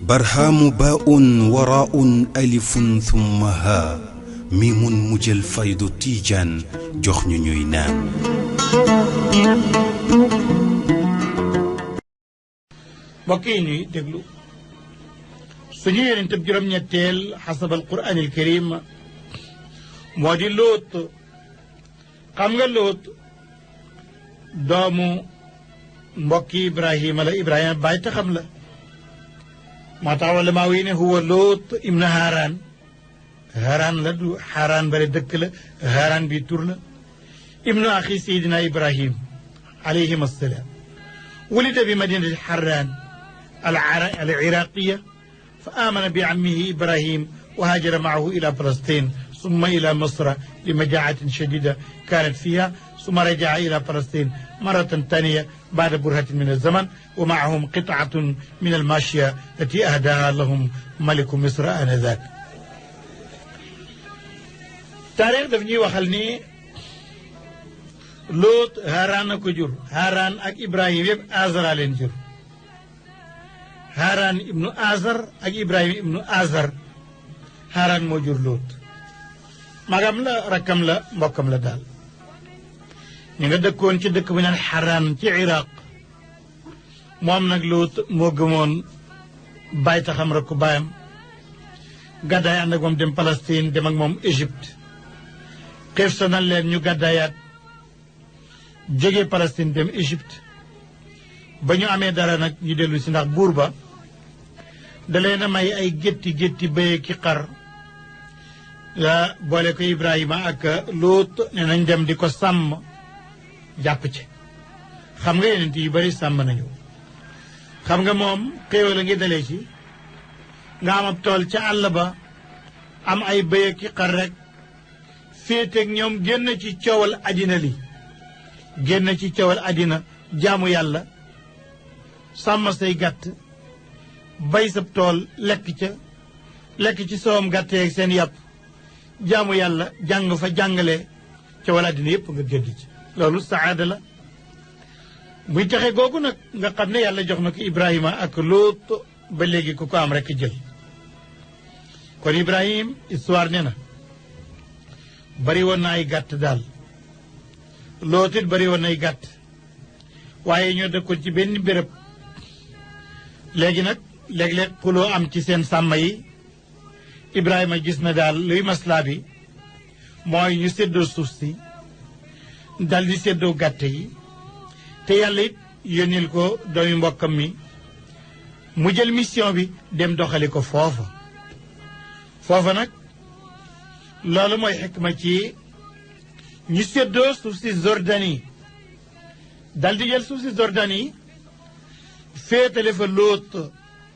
برهام باء وراء ألف ثم ها ميم مجل فيض تيجان جخن نينان بقيني دغلو سنير انت بجرم نيتيل حسب القرآن الكريم مودي لوط قام لوط doomu mbokki Ibrahima la Ibrahima baay taxam la moo tax wala maa wi ne huwa Loot ibn Haran la du Haran bari dëkk la Haran bi tur la ibnu axi Seydina Ibrahim alayhim assalaam wulida bi madinati Harran al-Iraqiya fa amana bi ammihi Ibrahim wa hajara maahu ila Palestine summa ila Misra li majaacatin shadida kaanat fiha ثم رجع إلى فلسطين مرة ثانية بعد برهة من الزمن ومعهم قطعة من الماشية التي أهداها لهم ملك مصر آنذاك. تاريخ دفني وخلني لوط هاران كجور هاران أك إبراهيم يب آزر على جور هاران ابن آزر أك إبراهيم ابن آزر هاران موجور لوط مقام لا ركم لا مقام لا دال ñi nga dëkkoon ci dëkk bu naan Harran ci Iraq moom nag Luut moo gëmoon bàyyi taxam rek ko bàyyam gàddaay ànd ak moom dem Palestine dem ak moom Égypte xiif sonal leen ñu gàddaayaat jóge Palestine dem Égypte ba ñu amee dara nag ñu dellu si ndax buur ba da leen a may ay gétti béye ki xar la boole ko Ibrahima ak Luut ne nañ dem di ko sàmm jàpp ci xam nga yeneen yu bari sàmm nañu xam nga moom xéewal a ngi dalee ci nga am ab tool ca àll ba am ay bëy ki xar rek féeteeg ñoom génn ci coowal àddina li génn ci coowal àddina jaamu yàlla sàmm say gàtt bay sa tool lekk ci soowam gàtt yeeg seen yàpp jaamu yàlla jàng fa jàngale coowal àddina yépp nga génn ci loolu saada la muy taxe googu nag nga xam ne yàlla jox na ko Ibrahima ak Luut ba léegi ku ko am rek jël kon Ibrahim histoire ne na bari woon na ay gàtt daal Luut it bari woon na ay gàtt waaye ñoo dëkkoon ci benn béréb léegi nag léeg-léeg xuloo am ci seen sàmm yi Ibrahima gis na daal luy maslaa bi mooy ñu séddoo suuf si dal di séddoo gàtt yi te yàlla it yónnil ko doomi mbokkam mi mu jël mission bi dem doxali ko foofa nag loolu mooy xikma ci ñu séddoo suuf si Jordanie dal di jël suuf si Jordanie féetale fa Luut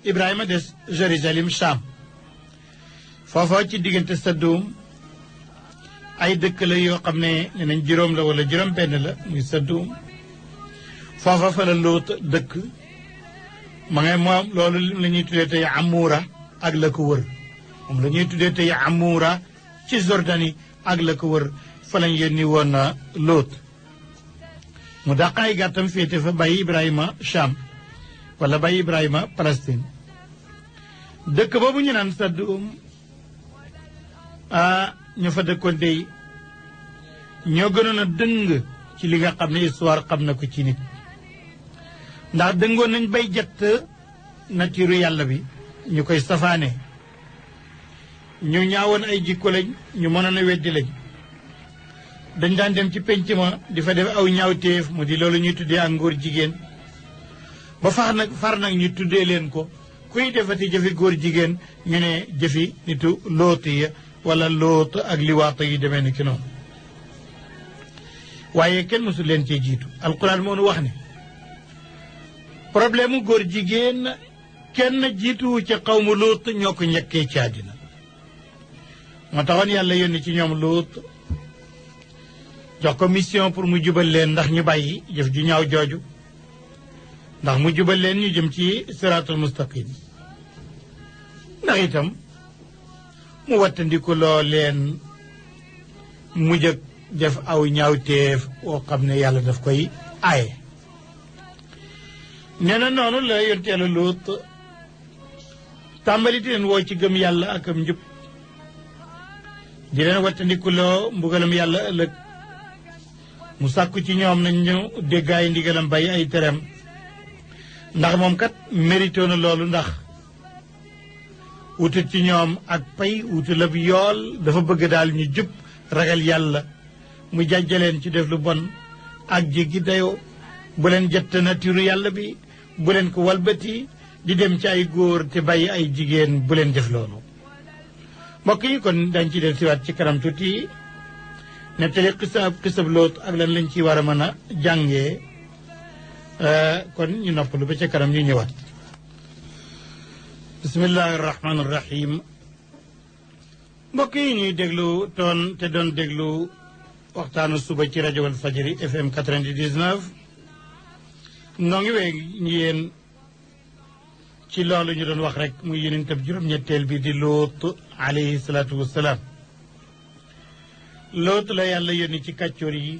Ibrahima des Jérusalem Cham foofa ci diggante Sadum ay dëkk la yoo xam ne ne nañ juróom la wala juróom benn la muy Sadum foofa fa la Luut dëkk ma ngay moom loolu la ñuy tuddee tey Amoura ak la ko wër moom la ñuy tuddee tey Amoura ci Jordanie ak la ko wër fa lañ yónni woon na Luut mu dàq ay gàttam féete fa bàyyi Ibrahima Cham wala bàyyi Ibrahima Palestine dëkk boobu ñu naan Sadum ñu fa dëkkoon dey ñoo gënoon a dëng ci li nga xam ne histoire xam na ko ci nit ndax dëngoon nañ bay jett nature yàlla bi ñu koy safaane ñu ñaawoon ay jikko lañ ñu mënoon a weddi lañ dañ daan dem ci penc ma di fa def aw ñaawteef mu di loolu ñuy tuddee ak ngóor jigéen ba far nag ñu tuddee leen ko kuy defati jëfi góor jigéen ñu ne jëfi nitu Luut ya wala Luut ak liwaata yi demee ni ki noonu waaye kenn mësul leen cee jiitu alquran moo nu wax ne problème mu góor jigéen kenn jiituwu ci xawmu Luut ñoo ko ñekkee ci àddina moo taxoon yàlla yónni ci ñoom Luut jox ko mission pour mu jubal leen ndax ñu bàyyi jëf ju ñaaw jooju ndax mu jubal leen ñu jëm ci siraatul mustaqim ndax itam mu wattandiku loo leen mujj ak def aw ñaawteef woo xam ne yàlla daf koy aaye nee na noonu la yonent yàlla Luut tàmbali di leen woo ci gëm yàlla ak am njub di leen wattandikuloo mbugalam yàlla ëllëg mu sàkku ci ñoom nañ ñu déggaay ndigalam bàyyi ay tereem ndax moom kat mérito na loolu ndax wutut ci ñoom ak pay wutu la bi yool dafa bëgg daal ñu jub ragal yàlla mu jàjjaleen ci def lu bon ak jéggi dayoo bu leen jett na tiru yàlla bi bu leen ko walbati di dem ci ay góor te bàyyi ay jigéen bu leen def loolu mbokk yi kon dañ ci del siwaat ci kanam tuuti nettali xisab Loot ak lan lañ ci war a mën a jàngee kon ñu noppalu ba ca kanam ñu ñëwaat bismillahi rahmaani rahim mbokk yi ñuy déglu te doon déglu waxtaanu suba ci rajo Wal Fajri FM 99 noo ngi wee yéen ci loolu ñu doon wax rek muy yonentam juróom-ñetteel bi di Loot alayhi salaatu wassalaam Loot la yàlla yónni ci kàccoor yi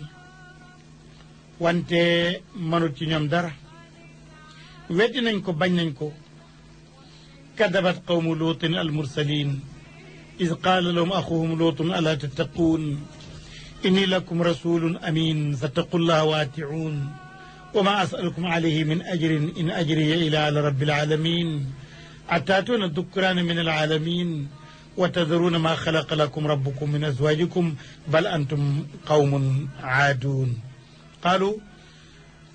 wante mënut ci ñoom dara weddi nañ ko bañ nañ ko kadabat qawmu lootin almursalin id qaala lahum axuhum lootun alaa tattaquun inni lakum rasulun amin fattaqu llaha waaticuun wa ma asalukum alayhi min ajrin in ajriya ila ala rabbil alamin ataatuuna dukraana min alalamin wa tadaruuna ma xalaqa lakum rabbukum min azwajikum bal antum qawmun aaduun qaalu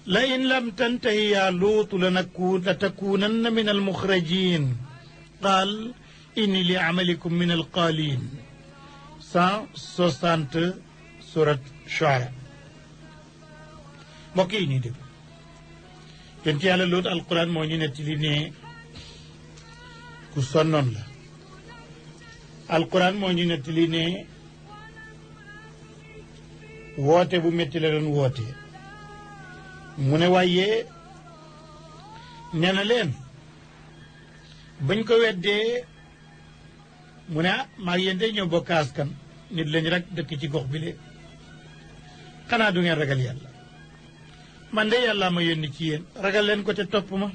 la in lam tantahi yaa luutu latakuunanna min almuxrajin qaal inni li amalikum min alqaalin 160 surat Shuara mbokk yi ñuy dégg yéen ci yàlla Luut alquran moo ñu nettali ne ku sonnoon la alquran moo ñu nettali ne woote bu métti la doon woote mu ne waaye nee na leen bañ ko weddee mu ne maa yéen day ñëw bokk askan nit lañ rek dëkk ci gox bi le xanaa du ngeen ragal yàlla man de yàlla ma yónni ci yéen ragal leen ko te topp ma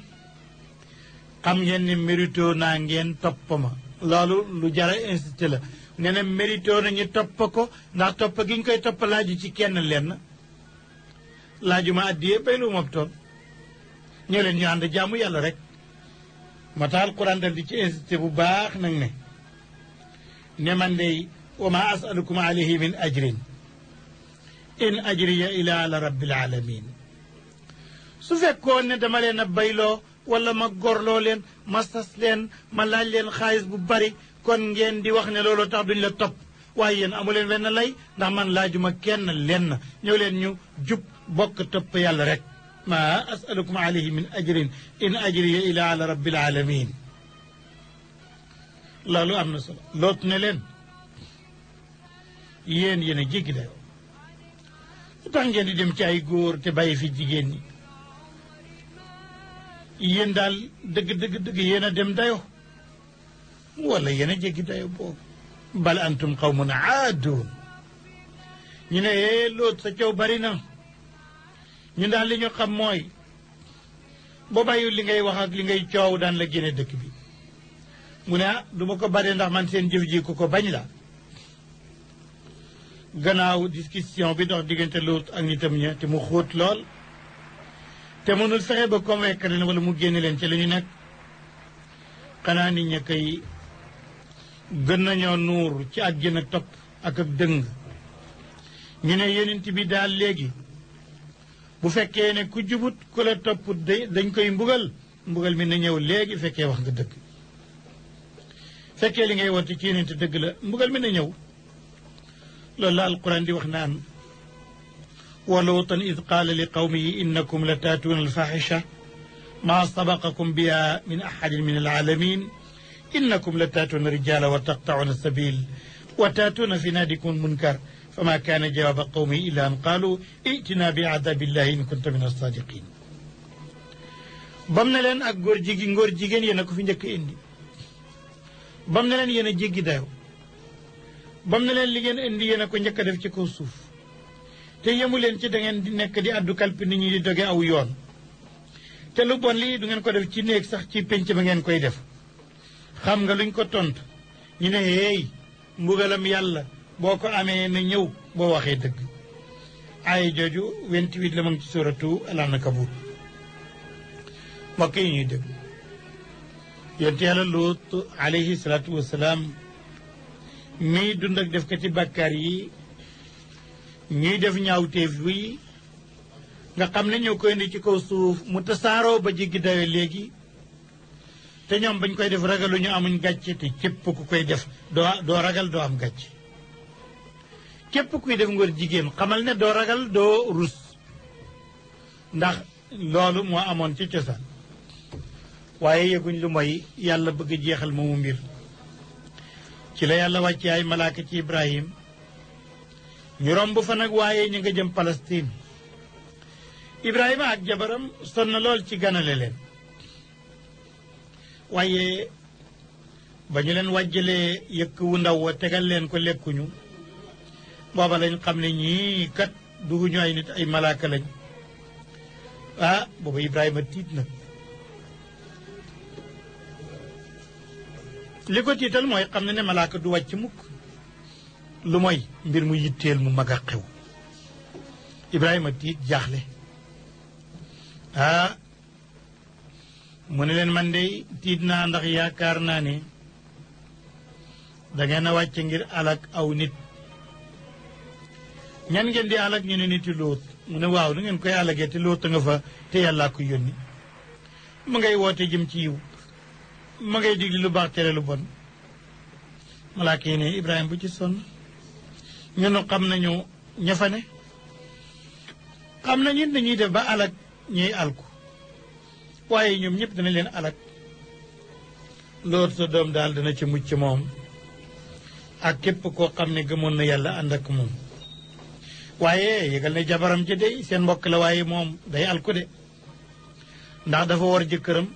xam ngeen ne mérito naa ngeen topp ma loolu lu jara insisté la nee na mérito nañu topp ko ndax topp gi ñu koy topp laaju ci kenn lenn laaju ma addiyee bay lu ma toon ñoo leen ñu ànd jaamu yàlla rek ma tax alquran dal di ci insisté bu baax nag ne man de wa ma asalukum alayhi min ajrin in ajriya ila ala rabbil alamin su fekkoon ne dama leen a bayloo wala ma gorloo leen ma sas leen ma laaj leen xaalis bu bari kon ngeen di wax ne loolu tax duñ la topp waaye yéen amu leen wenn lay ndax man laajuma kenn lenn ñëw leen ñu jub bokk topp yàlla rek ma asalukum alayhi min ajrin in ajriya ila ala rabbil alamin loolu am na solo Loot ne leen yéen a jéggi dayoo lu tax ngeen di dem ci ay góor te bàyyi fi jigéen ñi yéen daal dëgg yéen a dem dayo wala yéen a jéggi dayo boobu bal antum qawmun aaduun ñu ne Loot sa coow bari na ñu daal li ñu xam mooy boo bàyyiwul li ngay wax ak li ngay coow daan la génne dëkk bi mu ne du ma ko bare ndax man seen jëf ji ko bañ la gannaaw discussion bi dox diggante Loot ak nitam ña te mu xóot lool te mënul fexe ba convaincre leen wala mu génne leen ci la ñu nekk xanaa nit ña koy gën nañoo nuur ci ak gën a topp ak dëng ñu ne yonent bi daal léegi bu fekkee ne ku jubut ku la topp dañ koy mbugal mi na ñëw léegi fekkee wax nga dëgg fekkee li ngay woote ci yonent dëgg la mbugal mi na ñëw loolu la alquran di wax naan wa luutan id qaala li qawmihi innakum la taatuuna alfaxisha maa sabaqakum biha min ahadin min alalamin innakum la taatuuna rijala wa taqtacuuna sabil wa taatuuna fi naadikum munkar fama kaana jawaaba qawmihi illa an qaalu itina bi adabillahi in kunta min alsadiqin bam ne leen ak ngóor jigéen yéen a ko fi njëkk indi bam ne leen yéen a jéggi dayo bam ne leen li ngeen indi yéen a ko njëkk a def ci kaw suuf te yemu leen ci da ngeen di nekk di addu kalpi nit ñi di doge aw yoon te lu bon lii du ngeen ko def ci néeg sax ci pénc ba ngeen koy def xam nga luñ ko tontu ñu ne hey mbugalam yàlla boo ko amee na ñëw boo waxee dëgg ay jooju 28 la mu ngi ci suratu al-Ankabut mbokk yi ñuy dëgg yonte yàlla Luut alayhi salaatu wasalaam miy dund ak def kati bàkkaar yi ñuy def ñaawteef yi nga xam ne ñoo koy indi ci kaw suuf mu tasaaroo ba jéggi dawe léegi te ñoom bañ koy def ragaluñu amuñ gàcce te képp ku koy def doo ragal doo am gàcce képp kuy def ngóor jigéen xamal ne doo ragal doo rus ndax loolu moo amoon ci cosaan waaye yëguñ lu mooy yàlla bëgg jeexal moomu mbir ci la yàlla wàcce ay malaaka ci Ibrahim ñu romb fa nag waaye ñu nga jëm Palestine Ibrahima ak jabaram sonn na lool ci ganale leen waaye ba ñu leen wàjjalee yëkk wu ndaw wa tegal leen ko lekkuñu booba lañ xam ne ñii kat duguñu ay nit ay malaaka lañ booba Ibrahima tiit na li ko tiital mooy xam ne ne malaaka du wàcc mukk lu mooy mbir mu yitteel mu mag a xew Ibrahima tiit jaaxle mu ne leen man de tiit naa ndax yaakaar naa ne dangeen a wàcc ngir alak aw nit ñan ngeen di alak ñu ne niti Lóot mu ne waaw nu ngeen koy alagee te Lóot a nga fa te yàllaa ko yónni mu ngay woote jëm ci yiw ma ngay digli lu baax tere lu bon malaaka yi ne Ibrahima bu ci sonn ñunu xam nañu ña fa ne xam nañu dañuy def ba alak ñuy alku waaye ñoom ñëpp dana leen alak Lóot sa doom daal dana ci mucc moom ak képp koo xam ne gëmoon na yàlla ànd ak moom waaye yëgal ne jabaram ci dey seen mbokk la waaye moom day alku de ndax dafa war jëkkëram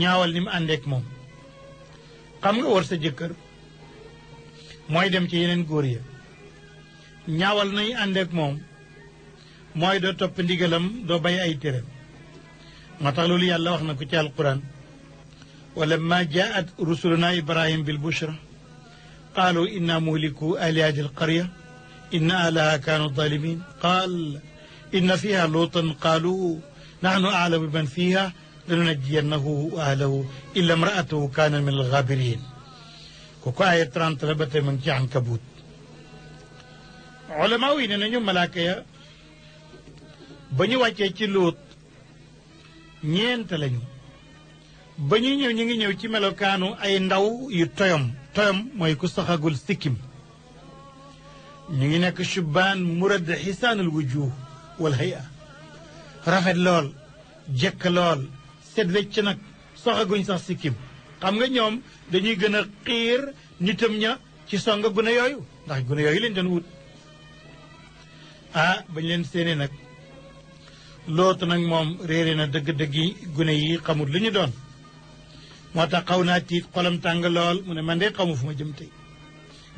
ñaawal ni mu àndeek moom xam nga war sa jëkkër mooy dem ci yeneen góor ya ñaawal nañu àndeek moom mooy doo topp ndigalam doo bay ay téram moo tax loolu yàlla wax na ko ci alquran wala ma jaat rusuluna ibrahim bil bushra qaalu inna muhliku ahli hadi alqarya inna ahlaha kaanu zalimin qaal inna fiha luutan qaalu nahnu aalamu biman fiha lanunajjiyannahu wa ahlahu illa imraatahu kaana min algaabirin kooku aaya 30 la ba tey ma ngi ci Ankabut ulama yi ne nañu malaaka ya ba ñu wàccee ci Lóot ñeent lañu ba ñuy ñëw ñu ngi ñëw ci melokaanu ay ndaw yu toyom mooy ku saxagul sikkim ñu ngi nekk shubaan murad xisaanul wujuh wal hay'a rafet lool jekk lool set wecc nag soxaguñ sax sikkim xam nga ñoom dañuy gën a xiir nitam ña ci songa gune yooyu ndax gune yooyu leen doon wut bañ leen séenee nag Lóot nag moom réere na dëgg-dëggi gune yi xamul lu ñu doon moo tax xaw naa tiit xolam tàng lool mu ne man de xamu fu ma jëm tey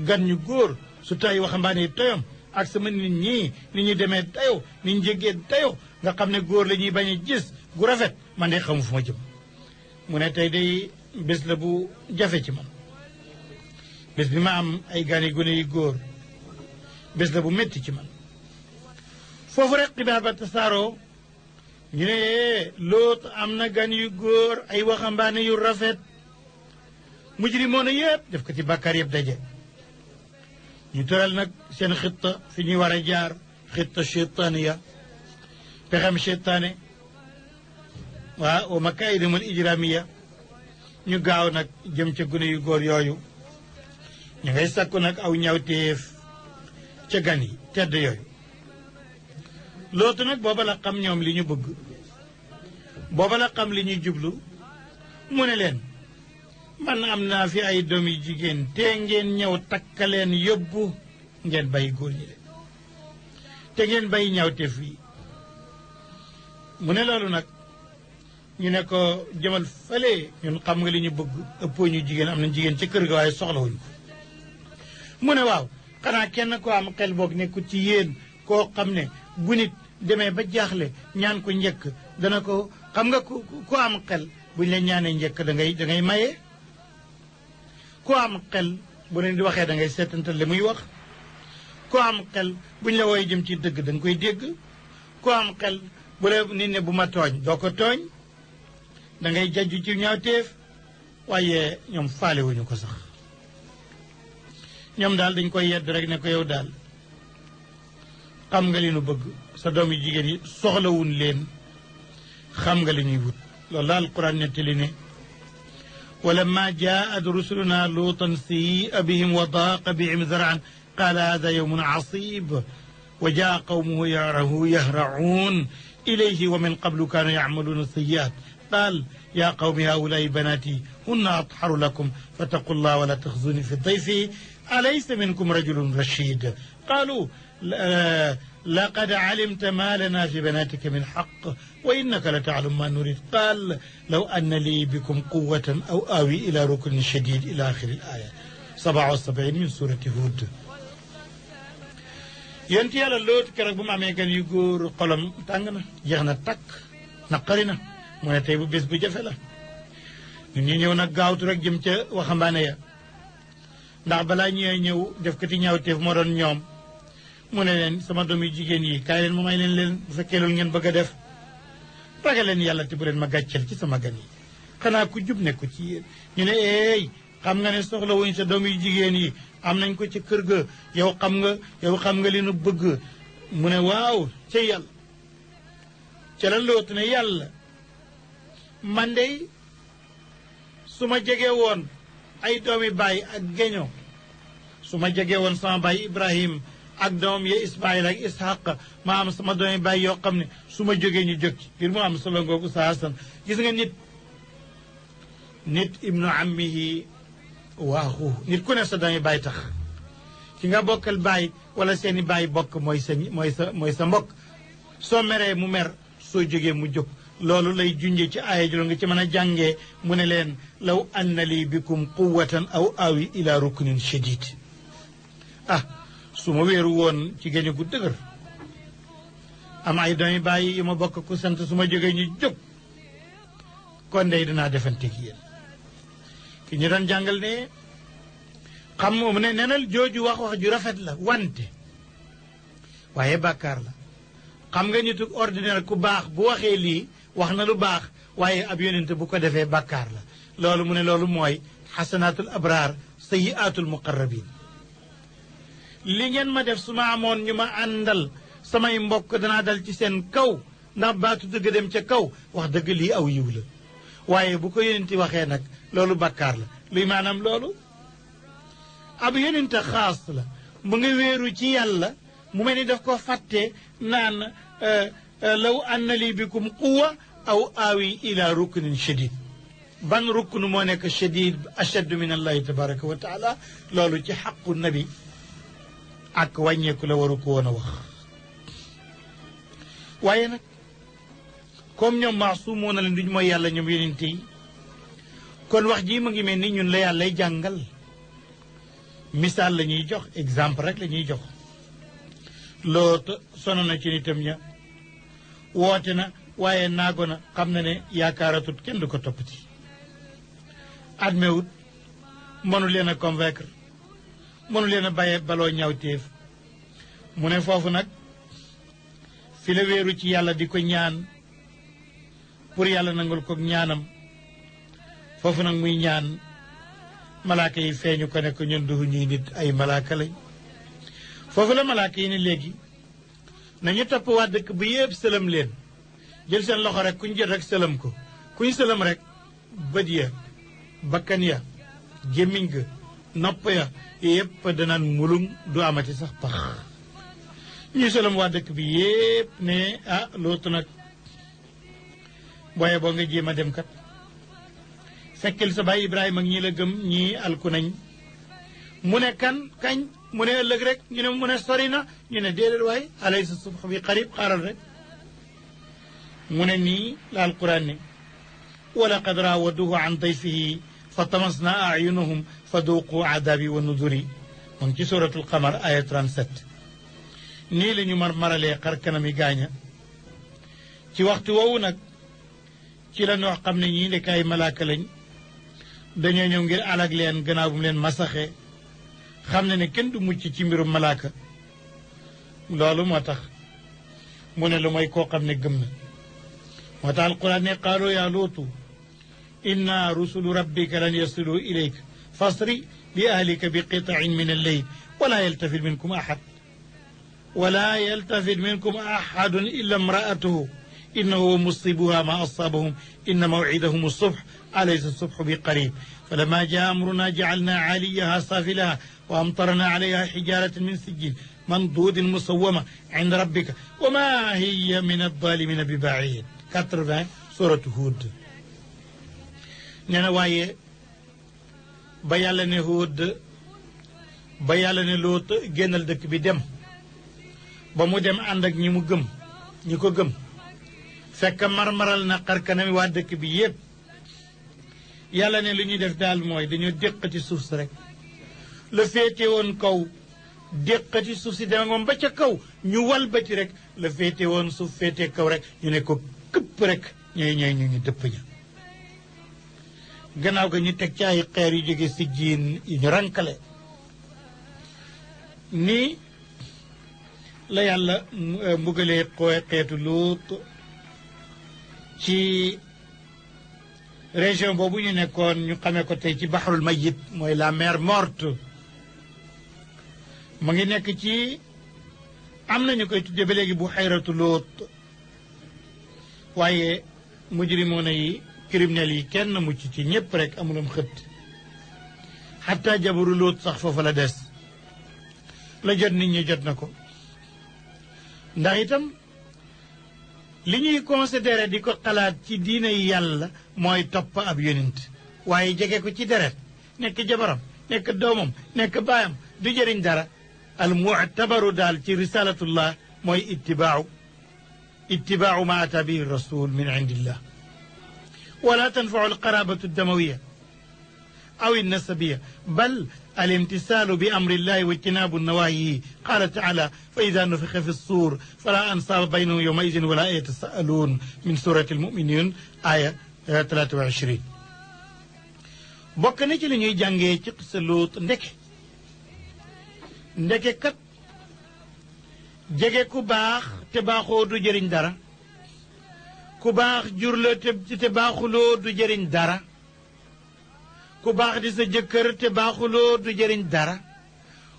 gan ñu góor su tay waxambaane toyom ak sama nit ñii ni ñu demee dayo ni ñu jéggee dayo nga xam ne góor la ñuy bañ a gis gu rafet man de xamu fu ma jëm mu ne tey day bés la bu jafe ci man bés bi ma am ay gani gune yu góor bés la bu métti ci man foofu rek xibaar ba tasaaroo ñu ne Lóot am na gan yu góor ay waxambaane yu rafet mujrimoon yëpp def ko ci bàkkaar yëpp daje ñu tëral nag seen xitta fi ñuy war a jaar xitta cheytaaniya pexem cheytaane wa makaidimul ijramiya ñu gaaw nag jëm ca gune yu góor yooyu ñu ngay sakku nag aw ñawteef ca gan yi tedd yooyu Lóot nag booba la xam ñoom li ñu bëgg booba la xam li ñuy jublu mu ne leen man am naa fi ay doom yu jigéen te ngeen ñëw takkaleen yóbbu ngeen bàyyi góor ñi leen te ngeen bàyyi ñaawteef yi mu ne loolu nag ñu ne ko jëmal fële ñun xam nga li ñu bëgg ëppoo ñu jigéen am nañ jigéen ci kër ga waaye soxlawuñ ko mu ne waaw xanaa kenn ko am xel boog nekkul ci yéen koo xam ne bu nit demee ba jaaxle ñaan ko njëkk dana ko xam nga ku am xel buñ la ñaanee njëkk da ngay maye ku am xel bu leen di waxee da ngay seetantal li muy wax ku am xel buñ la wooy jëm ci dëgg da nga koy dégg ku am xel bu la nit ne bu ma tooñ doo ko tooñ da ngay jajju ci ñaawteef waaye ñoom faalewuñu ko sax ñoom daal dañ koy yedd rek ne ko yow daal xam nga li nu bëgg sa doom yu jigéen yi soxlawuñ leen xam nga li ñuy wut loolu la alquran nettali ne ولما جاءت رسلنا لوطا سيء بهم وضاق بهم ذرعا قال هذا يوم عصيب وجاء قومه يهرعون إليه ومن قبل كانوا يعملون السيئات قال يا قوم هؤلاء بناتي هن أطهر لكم فاتقوا الله ولا تخزوني في ضيفي أليس منكم رجل رشيد قالوا لقد علمت ما لنا في بناتك من حق وإنك لتعلم ما نريد قال لو أن لي بكم قوة أو آوي إلى ركن شديد إلى آخر الآية 77 من سورة هود yonent yàlla Lóot keroog bu mu amee gan yu góor xolam tàng na jeex na takk naqari na mu ne tey bu bés bu jafe la ñun ñu ñëw nag gaawtu rek jëm ca waxambaane ya ndax balaa ñëwee ñëw def ko ti ñaawteef moo doon ñoom mu ne leen sama doom yu jigéen yi kaay leen ma may leen bu fekkee loolu ngeen bëgg a def ragal leen yàlla te bu leen ma gàcceel ci sama gan yi xanaa ku jub nekku ci yéen ñu ne eey xam nga ne soxla wuñ sa doom yu jigéen yi am nañ ko ci kër ga yow xam nga li nu bëgg mu ne waaw ca yàlla ca la Lóot ne yàlla man dey su ma jege woon ay doomi baay ak geño su ma jege woon sama baay Ibrahim ak doom ya Ismaïl ak Ishaq ma am sama doomi baay yoo xam ne su ma jógee ñu jóg ci ngir mu am solo ngoogu sa Hasan gis nga nit ibnu ammihi waaxu nit ku ne sa doomi baay tax ki nga bokkal baay wala seeni baay bokk mooy sa mbokk soo meree mu mer soo jógee mu jóg loolu lay junje ci aaya ji nga ci mën a jàngee mu ne leen law anna lii bikum quwwatan aw awi ila ruknin shadid su ma wéeru woon ci géño gu dëgër am ay doomi baay yu ma bokk ku sant su ma jógee ñu jóg kon dey dinaa defanteeg yéen ki ñu doon jàngal ne xam mu ne nenal jooju wax ju rafet la wante waaye bàkkaar la xam nga nitu ordinaire ku baax bu waxee lii wax na lu baax waaye ab yonent bu ko defee bàkkaar la loolu mu ne loolu mooy xasanaatul abraar sayyiaatul muqarrabin li ngeen ma def su ma amoon ñu ma àndal samay mbokk danaa dal ci seen kaw ndax baatu dëgg dem ca kaw wax dëgg lii aw yiw la waaye bu ko yonenti waxee nag loolu bàkkaar la luy maanaam loolu ab yonente xaas la mu ngi wéeru ci yàlla mu mel ni daf ko fàtte naan law anna li bikum quwa aw aawi ila ruknin shadid ban rukn moo nekk shadid ashaddu min allahi tabaraka wa taala loolu ci xaqu nabi ak wàññeeku la waru ko woon a wax waaye nag comme ñoom maasumoo na leen duñu mooy yàlla ñoom yonente yi kon wax ji mu ngi mel ni ñun la yàllay jàngal misaal la ñuy jox exemple rek la ñuy jox Lóot sono na ci nitam ña woote na waaye naago na xam na ne yaakaaratut kenn du ko toppati admewut mënu leen a convaincre mënu leen a bàyyee baloo ñawteef mu ne foofu nag fi la wéeru ci yàlla di ko ñaan pour yàlla nangul ko ñaanam foofu nag muy ñaan malaaka yi feeñu ko ne ko ñun du ñuy nit ay malaaka lañ foofu la malaaka yi ne léegi nañu topp waa dëkk bi yëpp sëlëm leen jël seen loxo rek kuñ jël rek sëlëm ko kuñ sëlëm rek bët ya bakkan ya gémmiñ ga nopp ya yëpp danaan mulum du amati sax pax ñuy sëlëm waa dëkk bi yëpp ne Lóot nag booye boo nga jéem a dem kat fekkil sa baay Ibrahima ak ñi la gëm ñii alku nañ mu ne kañ mu ne ëllëg rek ñu ne mu ne sori na ñu ne déedéet waaye alaysa subh bi qarib xaaral rek mu ne nii la alquran ne wa laqad raawaduhu an dayfihi fa tamasna ayunahum fa duuqu adabi wa nuduri moom ci suratul qamar aya 37 nii la ñu maralee xar kanami gaaña ci waxtu woowu nag ci la ñoo xam ne ñii ndekk ay malaaka lañ dañoo ñëw ngir alag leen gannaaw bu mu leen masaxee xam ne kenn du mucc ci mbirum malaaka loolu moo tax mu ne lu mooy koo xam ne gëm na moo tax alquran ne qaalu yaa luutu inna rusulu rabbika lan yasilu ilayka fasri bi ahlika bi qitain min alleyl wala yaltafit minkum ahad wala yaltafit minkum ahadun illa imraatuhu innahu musibuha ma asabahum inna mawcidahum alsubh alaysa alsubhu bi qarib فلما جاء أمرنا جعلنا عاليها سافلها وأمطرنا عليها حجارة من سجيل منضود مسومة عند ربك وما هي من الظالمين ببعيد 80 سورة هود نانا واي ba yàlla ne Huud ba yàlla ne Luut génnal dëkk bi dem ba mu dem ànd ak ñi mu gëm ñi ko gëm fekk marmaral na xarkanami waa dëkk bi yépp yàlla ne li ñuy def daal mooy dañoo déqati suuf si rek la féete woon kaw déqati suuf si dema moom ba ca kaw ñu walbati rek la féete woon suuf féete kaw rek ñu ne ko këpp rek ñooy ñu dëpp ña gannaaw ga ñu teg ci ay xeer yu jóge si jiin yu ñu rankale nii la yàlla mbugalee xeetu Luut ci région boobu ñu nekkoon ñu xamee ko tey ci Bahrul Mayyit mooy la mer morte mu ngi nekk ci am nañu koy tudde ba léegi bu xayratu Luut waaye mujrimoona yi criminel yi kenn mucc ci ñëpp rek amulum xët xataa jabaru Luut sax foofa la des la jot nit ñi jot na ko ndax itam li ñuy considéré di ko xalaat ci diine yi yàlla mooy topp ab yonent waaye jege ko ci deret nekk jabaram nekk doomam nekk baayam du jëriñ dara al mu'tabaru daal ci risalatullah mooy ittibaau ma ata bihi rasul min indillah wala tanfau alqarabatu damawiya aw alnasabiya bal الامتثال بأمر الله واجتناب النواهي قال تعالى فإذا نفخ في الصور فلا أنصاب بينهم يومئذ ولا يتساءلون من سورة المؤمنين آية 23 bokk na ci li ñuy jàngee ci qissa Luut ndeke kat jege ku baax te baaxoo du jëriñ dara ku baax jur la te baaxuloo du jëriñ dara ku baax di sa jëkkër te baaxuloo du jëriñ dara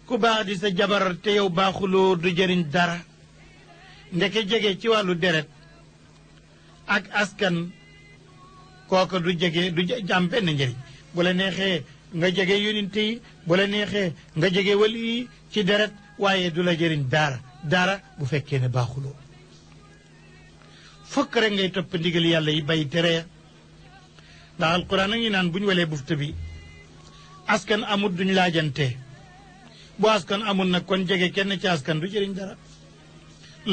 ku baax di sa jabar te yow baaxuloo du jëriñ dara ndeke jege ci wàllu deret ak askan kooka du jege du am benn njëriñ bu la neexee nga jege yonent yi bu la neexee nga jege wali yi ci deret waaye du la jëriñ dara bu fekkee ne baaxuloo fokk rek ngay topp ndigal yàlla yi bay tere ndax alquran a ngi naan bu ñu walee bufta bi askan amul duñ laajante bu askan amul nag kon jege kenn ci askan du jëriñ dara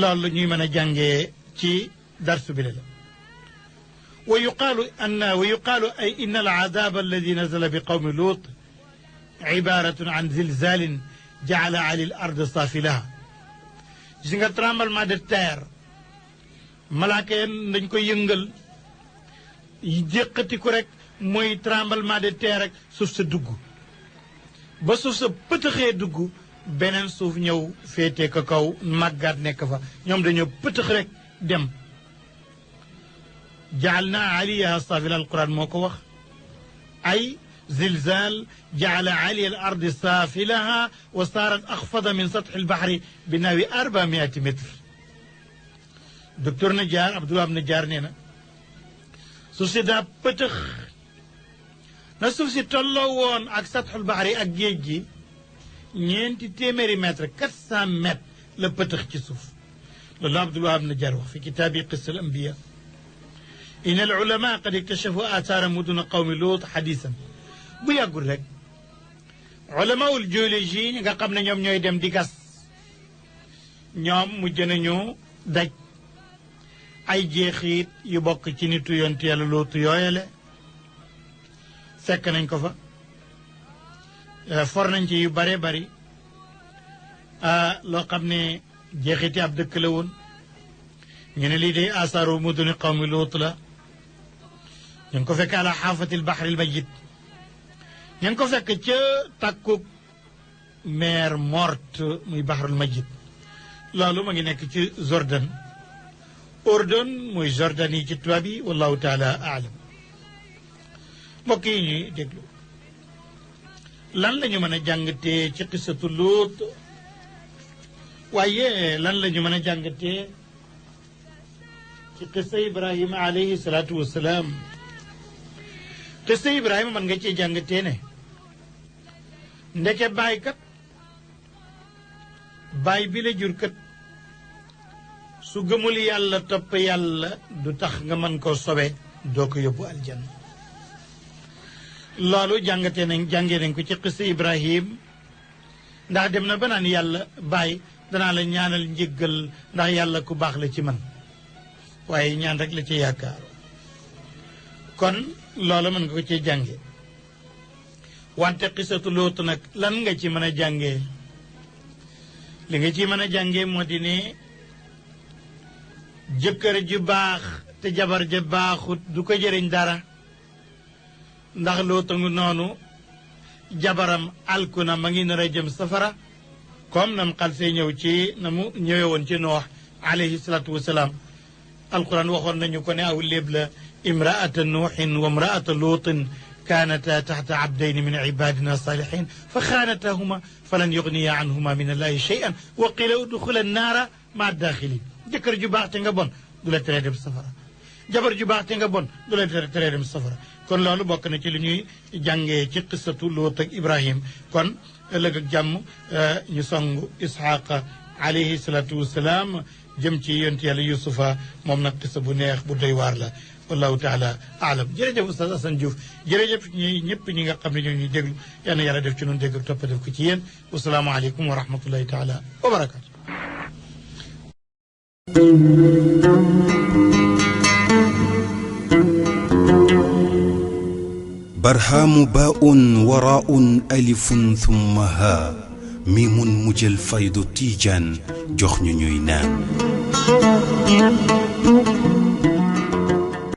loolu ñuy mën a jàngee ci darsu bi la wa yuqaalu ay inna al aadaaba alladi nazala bi qawmi luut ibaratun an zilzalin jaala ali l ard saafilaha gis nga tremblement de terre malaaka yeen dañ koy yëngal jéqati ko rek mooy tremblement de terre rek suuf sa dugg ba suuf sa pëtëxee dugg beneen suuf ñëw féete ko kaw màggaat nekk fa ñoom dañoo pëtëx rek dem jaal na aliyaha saafila alquran moo ko wax ay zilzal jaala aliya al ardi saafilaha wa saarat axfada min satxi albaxri bi naawi 400 mètres docteur Najaar Abdoulaye Najaar nee na suuf si daa pëtëx na suuf si tolloo woon ak satxul baxari ak géej gi 400 mètres 400 mètres la pëtëx ci suuf loolu Abdul Wahab Najaar wax fi kitaabi qissa al anbiya in al ulama qad iktashafu aathaara muduna qawmi Luut xadiisan bu yàggul rek ulamaul géologie ñi nga xam ne ñoom ñooy dem di gas ñoom mujj nañu daj ay jeexit yu bokk ci nitu yonent Yàlla Luut yooyale fekk nañ ko fa for nañ ci yu bare bari loo xam ne jeexiti ab dëkk la woon ñu ne lii day asaaru muduni qawmi luut la ñu ngi ko fekk ala xaafatil bahril majid ñu ngi ko fekk ca tàkkuk mer morte muy bahrul majid loolu ma ngi nekk ci Jordan Ordon muy Jordan yi ci tubaab yi wallahu taala aalam mbokk yi ñuy déglu lan la ñu mën a jàngatee ci qissatu Luut waaye lan la ñu mën a jàngatee ci qissa Ibrahima alayhi salaatu wassalaam qissa Ibrahima mën nga cee jàngatee ne ndeke baay kat baay bi la jur kat su gëmul yàlla topp yàlla du tax nga mën koo sobe doo ko yóbbu aljanna loolu jàngee nañ ko ci qissa Ibrahim ndax dem na ba naan yàlla baay danaa la ñaanal njéggal ndax yàlla ku baax la ci man waaye ñaan rek la ci yaakaar kon loolu mën nga ko ci jànge wante qissatu Luut nag lan nga ci mën a jàngee li nga ci mën a jàngee moo di ne jëkkër ju baax te jabar ja baaxut du ko jëriñ dara ndax Luut ngu noonu jabaram alku na ma ngi nar a jëm safara comme nam xal see ñëw ci na mu ñëwee woon ci Noox alayhi salaatu wasalaam alquran waxoon nañu ko ne aw léeb la imraata nuuxin wa imraata luutin kaanata taxta abdayni min ibadina salihin fa xaanatahuma falan yugniya anhuma min allahi cheyan wa qila udxula annaara maa daaxilin jëkkër ju baax te nga bon du la teree dem safara jabar ju baax te nga bon du la teree dem safara kon loolu bokk na ci li ñuy jàngee ci qissatu Luut ak Ibrahim kon ëllëg ak jàmm ñu song Isxaaqa alayhi salaatu wasalaam jëm ci yonent yàlla Yusufa moom nag qissa bu neex bu doy waar la wallahu taala aalam jërëjëf Oustaz Assane Diouf jërëjëf ñëpp ñi nga xam ne ñoo ñuy déglu yal na yàlla def ci noonu dégg ak topp def ko ci yéen wasalaamaaleykum wa rahmatullahi taala wa barakaatu. برهام باء وراء ألف ثم ها ميم مجل فيض تيجان جخن نينان